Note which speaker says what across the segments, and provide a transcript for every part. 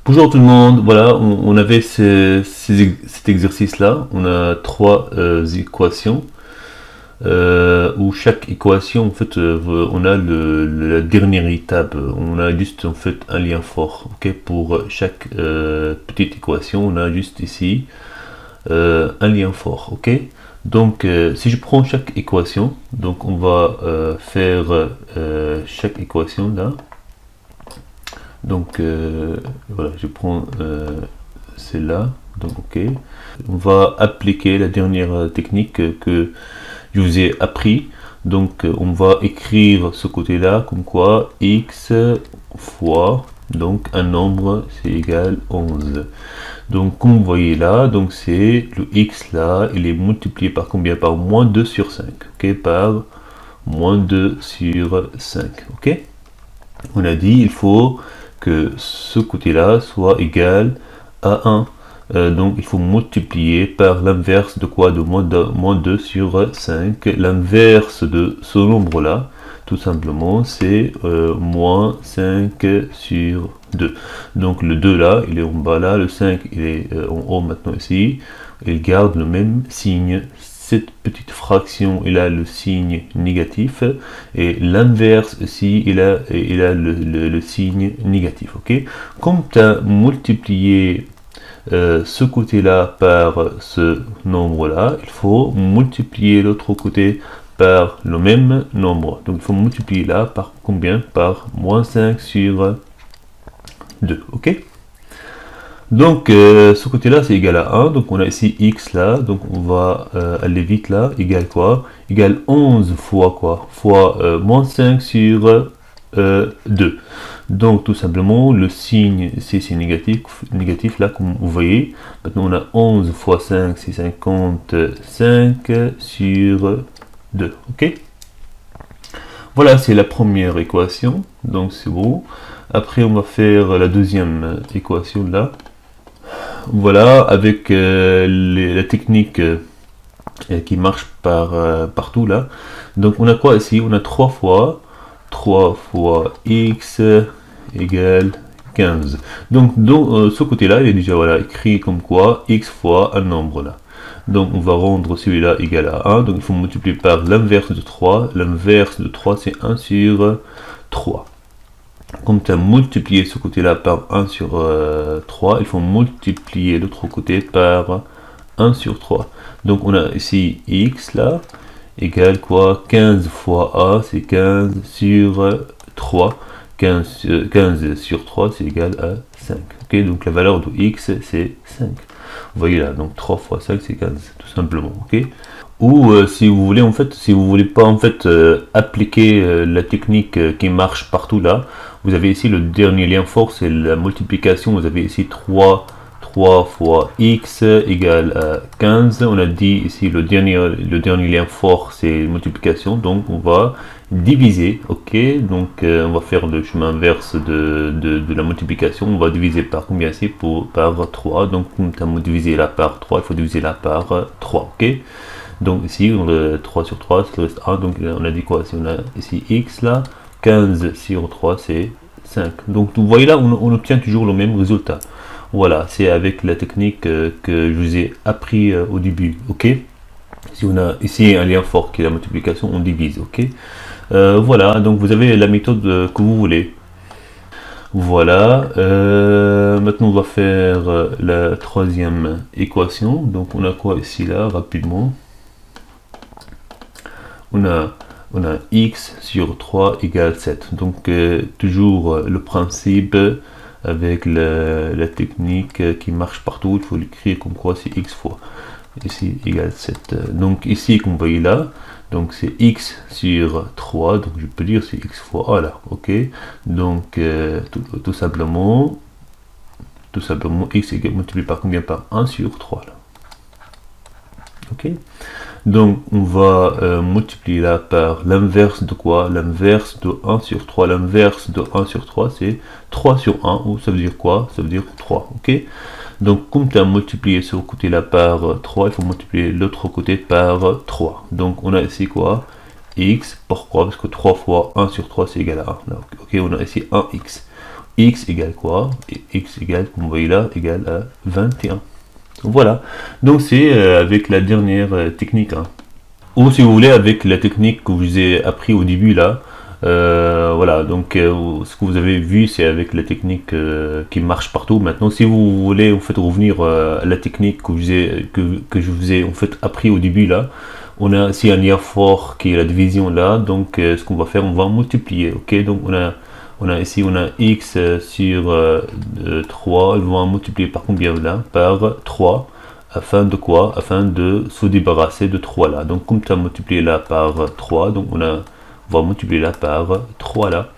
Speaker 1: Bonjour tout le monde, voilà, on avait cet exercice-là, on a trois équations, où chaque équation, en fait, on a la dernière étape, on a juste en fait un lien fort, ok, pour chaque petite équation, on a juste ici un lien fort, ok. Donc, si je prends chaque équation, donc on va faire chaque équation là. Donc voilà, je prends celle-là. Donc ok. On va appliquer la dernière technique que je vous ai appris. Donc on va écrire ce côté-là comme quoi x fois donc un nombre c'est égal 11. Donc comme vous voyez là, donc c'est le x là, il est multiplié par combien? Par moins 2 sur 5. Ok, par moins 2 sur 5. Ok. On a dit il faut que ce côté-là soit égal à 1. Donc il faut multiplier par l'inverse de quoi? De moins 2 sur 5. L'inverse de ce nombre-là, tout simplement, c'est moins 5 sur 2. Donc le 2 là, il est en bas là, le 5 il est en haut maintenant ici. Il garde le même signe. Cette petite fraction, il a le signe négatif, et l'inverse aussi, il a le signe négatif. Ok. Comme tu as multiplié ce côté-là par ce nombre-là, il faut multiplier l'autre côté par le même nombre. Donc il faut multiplier là par combien? Par moins 5 sur 2. Ok. Donc ce côté là c'est égal à 1, donc on a ici x là, donc on va aller vite là, égal quoi? Égal 11 fois quoi? Fois moins 5 sur 2. Donc tout simplement le signe ici c'est négatif là comme vous voyez. Maintenant on a 11 fois 5 c'est 55 sur 2. Ok. Voilà, c'est la première équation, donc c'est bon. Après on va faire la deuxième équation là. Voilà, avec la technique qui marche partout là. Donc on a quoi ici? On a 3 fois x égale 15. Donc dans ce côté-là, il est déjà voilà, écrit comme quoi x fois un nombre là. Donc on va rendre celui-là égal à 1. Donc il faut multiplier par l'inverse de 3. L'inverse de 3 c'est 1 sur 3. Comme tu as multiplié ce côté-là par 1 sur 3, il faut multiplier l'autre côté par 1 sur 3. Donc on a ici x là, égale quoi? 15 fois a, c'est 15 sur 3. 15 sur 3, c'est égal à 5. Ok, donc la valeur de x, c'est 5. Vous voyez là, donc 3 fois 5, c'est 15, tout simplement. Ok. Ou si vous voulez, en fait, si vous voulez pas en fait appliquer la technique qui marche partout là, vous avez ici le dernier lien fort, c'est la multiplication. Vous avez ici 3 fois x égale à 15. On a dit ici le dernier lien fort c'est multiplication, donc on va diviser. Ok, donc on va faire le chemin inverse de la multiplication. On va diviser par combien? C'est par 3. Donc on a divisé là par 3, il faut diviser là par 3. Ok. Donc ici, on a 3 sur 3, ça reste 1. Donc on a dit quoi? Si on a ici x là, 15 sur 3, c'est 5. Donc vous voyez là, on obtient toujours le même résultat. Voilà, c'est avec la technique que je vous ai appris au début. Ok. Si on a ici un lien fort qui est la multiplication, on divise. Ok. Voilà, donc vous avez la méthode que vous voulez. Voilà, maintenant on va faire la troisième équation. Donc on a quoi ici là, rapidement? On a x sur 3 égale 7. Donc toujours le principe avec la technique qui marche partout, il faut l'écrire comme quoi c'est x fois ici égale 7. Donc ici comme vous voyez là, donc c'est x sur 3, donc je peux dire c'est x fois a là. Ok, donc tout simplement x est multiplié par combien? Par 1 sur 3 là. Ok, donc on va multiplier là par l'inverse de quoi? L'inverse de 1 sur 3. L'inverse de 1 sur 3 c'est 3 sur 1, ou ça veut dire quoi? Ça veut dire 3. Ok, donc comme tu as multiplié ce côté là par 3, il faut multiplier l'autre côté par 3. Donc on a ici quoi? X. Pourquoi? Parce que 3 fois 1 sur 3 c'est égal à 1. Donc, ok, on a ici 1x. x égale quoi? Et x égale, comme vous voyez là, égale à 21. Voilà, donc c'est avec la dernière technique, hein. Ou si vous voulez avec la technique que je vous ai appris au début là. Voilà, donc ce que vous avez vu c'est avec la technique qui marche partout. Maintenant si vous voulez en fait revenir à la technique que je vous ai en fait appris au début là, on a ici un lien fort qui est la division là. Donc ce qu'on va faire, on va multiplier. Ok, donc on a ici on a x sur 3, on va multiplier par combien là? Par 3. Afin de quoi? Afin de se débarrasser de 3 là. Donc comme tu as multiplié là par 3, donc on va multiplier là par 3 là.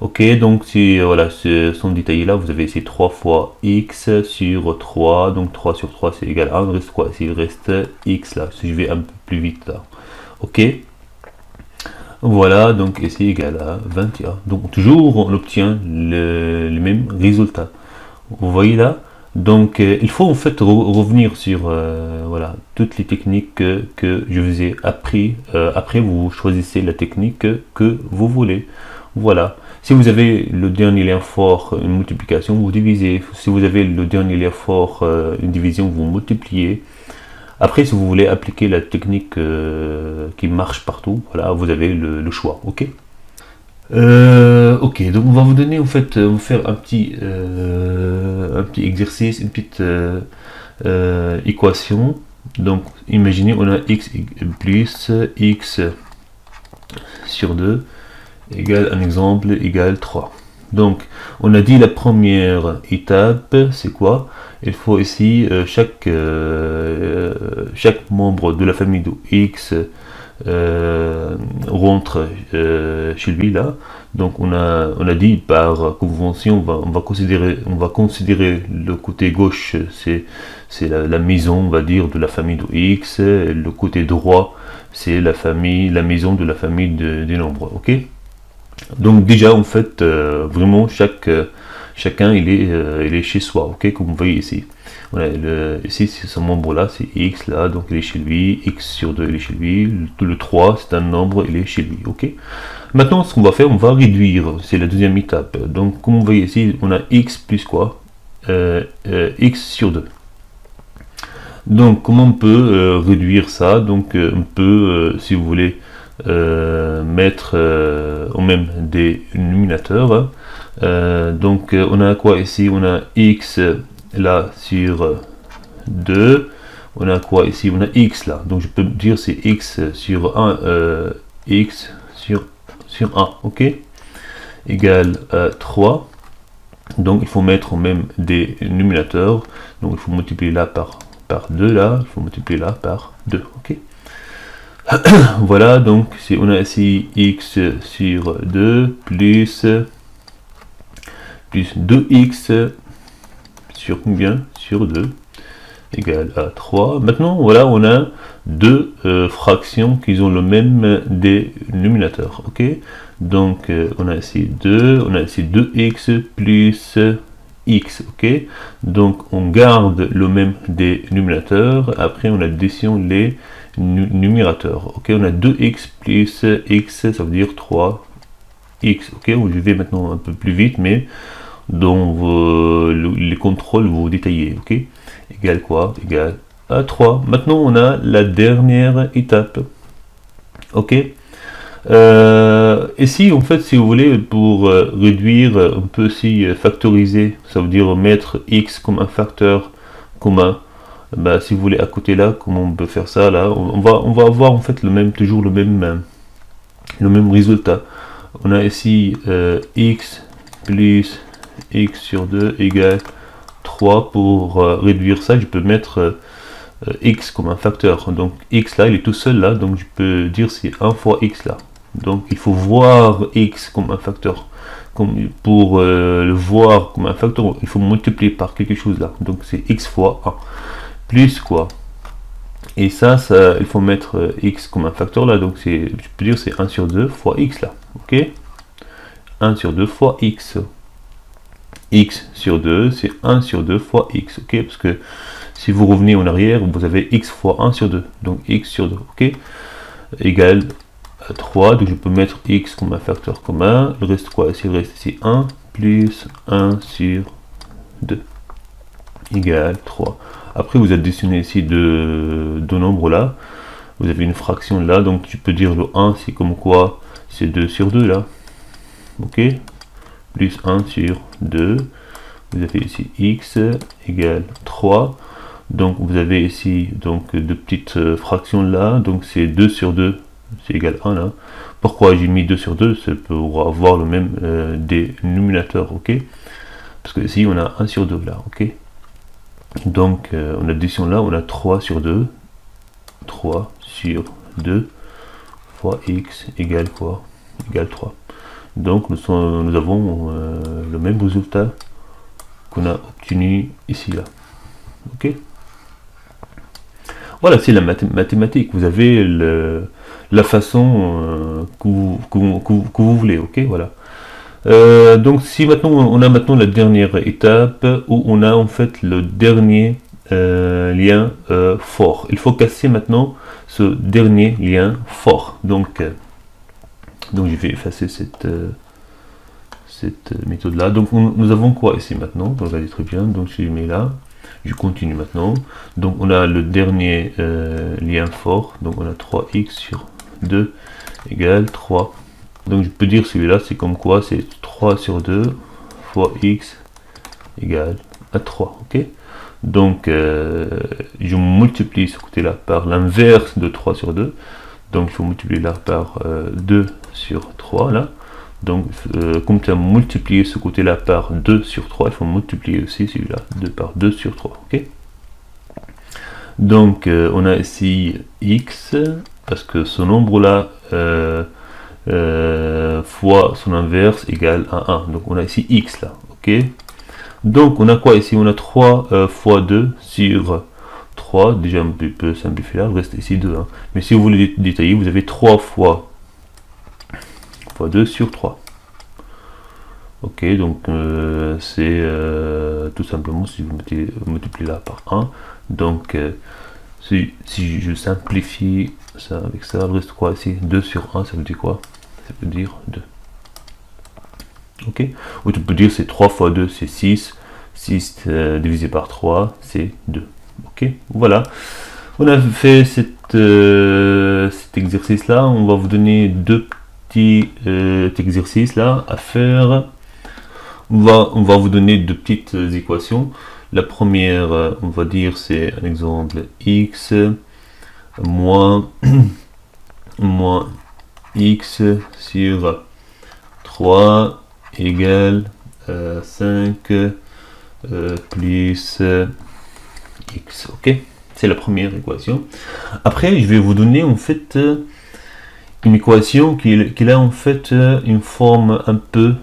Speaker 1: Ok, donc si voilà, sont détaillés là, vous avez ici 3 fois x sur 3, donc 3 sur 3 c'est égal à 1, il reste quoi? Il reste x là, si je vais un peu plus vite là. Ok, voilà, donc ici égal à 21. Donc toujours on obtient le même résultat. Vous voyez là? Donc il faut en fait revenir sur voilà, toutes les techniques que je vous ai appris. Après vous choisissez la technique que vous voulez. Voilà. Si vous avez le dernier lien fort, une multiplication, vous divisez. Si vous avez le dernier lien fort, une division, vous multipliez. Après, si vous voulez appliquer la technique qui marche partout, voilà, vous avez le choix. Ok. Ok, donc on va vous donner en fait, on va faire un petit exercice, une petite équation. Donc imaginez on a x plus x sur 2 égale un exemple égale 3. Donc on a dit la première étape c'est quoi? Il faut ici chaque membre de la famille de x rentre chez lui là. Donc on a dit par convention on va considérer le côté gauche c'est la maison on va dire de la famille de x, et le côté droit c'est la maison de la famille des nombres. Ok, donc déjà en fait vraiment chacun il est chez soi. Ok, comme vous voyez ici. Voilà, ici c'est ce membre là, c'est x là, donc il est chez lui, x sur 2 il est chez lui, le 3 c'est un nombre, il est chez lui. Ok, maintenant ce qu'on va faire, on va réduire, c'est la deuxième étape. Donc comme vous voyez ici, on a x plus quoi? X sur 2. Donc comment on peut réduire ça? Donc on peut, si vous voulez, mettre au même dénominateur. Donc on a quoi ici? On a x là sur 2, on a quoi ici? On a x là, donc je peux dire c'est x sur 1, x sur 1, ok, égale 3. Donc il faut mettre au même dénominateur, donc il faut multiplier là par 2 là, il faut multiplier là par 2, ok. Voilà, donc si on a ici x sur 2 plus 2x sur combien? Sur 2 égale à 3. Maintenant voilà, on a deux fractions qui ont le même dénominateur. Ok, donc on a ici 2x plus x. Ok, donc on garde le même dénominateur, après on additionne les numérateurs. Ok, on a 2x plus x, ça veut dire 3x. Ok, je vais maintenant un peu plus vite, mais dans les contrôles vous détaillez. Ok, égale quoi? Égale à 3. Maintenant on a la dernière étape. Ok, ici en fait si vous voulez, pour réduire, on peut aussi factoriser, ça veut dire mettre x comme un facteur commun. Bah, si vous voulez à côté là, comment on peut faire ça là? On va avoir en fait toujours le même résultat. On a ici x plus x sur 2 égale 3. Pour réduire ça, je peux mettre x comme un facteur. Donc x là, il est tout seul là, donc je peux dire c'est 1 fois x là. Donc il faut voir x comme un facteur. Pour le voir comme un facteur, il faut multiplier par quelque chose là. Donc c'est x fois 1. Plus quoi? Et ça, il faut mettre x comme un facteur là. Donc je peux dire c'est 1 sur 2 fois x là. Ok, 1 sur 2 fois x. X sur 2, c'est 1 sur 2 fois x. Ok, parce que si vous revenez en arrière, vous avez x fois 1 sur 2. Donc x sur 2. Ok, égale 3. Donc je peux mettre x comme un facteur commun. Il reste quoi ici? Il reste ici 1 plus 1 sur 2 égale 3. Après, vous additionnez ici deux nombres là. Vous avez une fraction là, donc tu peux dire le 1, c'est comme quoi c'est 2 sur 2 là. Ok, plus 1 sur 2. Vous avez ici x égale 3. Donc vous avez ici donc deux petites fractions là, donc c'est 2 sur 2, c'est égal 1 là. Pourquoi j'ai mis 2 sur 2? C'est pour avoir le même dénominateur, ok? Parce que ici on a 1 sur 2 là, ok? Donc en addition là, on a 3 sur 2, 3 sur 2 fois x égale quoi? Égale 3. Donc nous avons le même résultat qu'on a obtenu ici là, ok? Voilà, c'est la mathématique. Vous avez la façon que vous voulez, ok, voilà. Donc si maintenant on a maintenant la dernière étape où on a en fait le dernier lien fort. Il faut casser maintenant ce dernier lien fort. Donc je vais effacer cette méthode là. Donc nous avons quoi ici maintenant? Donc regardez très bien. Donc je mets là. Je continue maintenant. Donc on a le dernier lien fort. Donc on a 3x sur 2 égale 3. Donc je peux dire celui-là c'est comme quoi c'est 3 sur 2 fois x égale à 3. Ok. Donc je multiplie ce côté-là par l'inverse de 3 sur 2. Donc il faut multiplier là par 2 sur 3 là. Donc, comme tu as multiplié ce côté-là par 2 sur 3, il faut multiplier aussi celui-là 2 par 2 sur 3. Ok. Donc, on a ici x, parce que ce nombre-là fois son inverse égale à 1. Donc, on a ici x là. Ok. Donc, on a quoi ici? On a 3 fois 2 sur 3. Déjà un petit peu simplifié là, il reste ici 2. Hein. Mais si vous voulez détailler, vous avez 3 fois 2 sur 3. Ok, donc c'est tout simplement si vous multipliez là par 1. Donc si je simplifie ça avec ça, il reste quoi ici? 2 sur 1, ça veut dire quoi? Ça veut dire 2. Ok, ou tu peux dire c'est 3 fois 2, c'est 6. 6 divisé par 3, c'est 2. Ok, voilà. On a fait cet exercice là. On va vous donner deux exercice là à faire. On va vous donner deux petites équations. La première, on va dire, c'est un exemple x moins x sur 3 égale 5 plus x. Ok, c'est la première équation. Après, je vais vous donner en fait une équation qui a en fait une forme un peu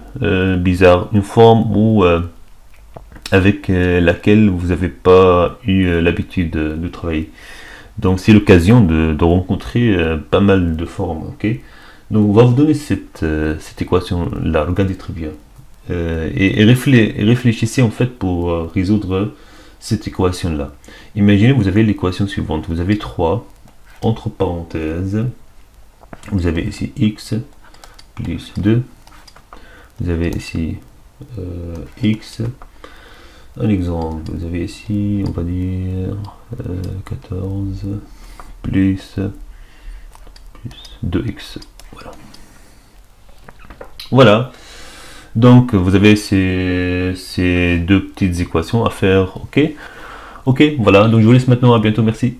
Speaker 1: bizarre, une forme où avec laquelle vous n'avez pas eu l'habitude de travailler. Donc c'est l'occasion de rencontrer pas mal de formes. Ok, donc on va vous donner cette équation là, regardez très bien et réfléchissez en fait pour résoudre cette équation là. Imaginez vous avez l'équation suivante, vous avez 3 entre parenthèses. Vous avez ici x plus 2. Vous avez ici x. Un exemple, vous avez ici, on va dire 14 plus 2x. Voilà. Voilà. Donc vous avez ces deux petites équations à faire. Ok. Ok, voilà. Donc je vous laisse maintenant. À bientôt. Merci.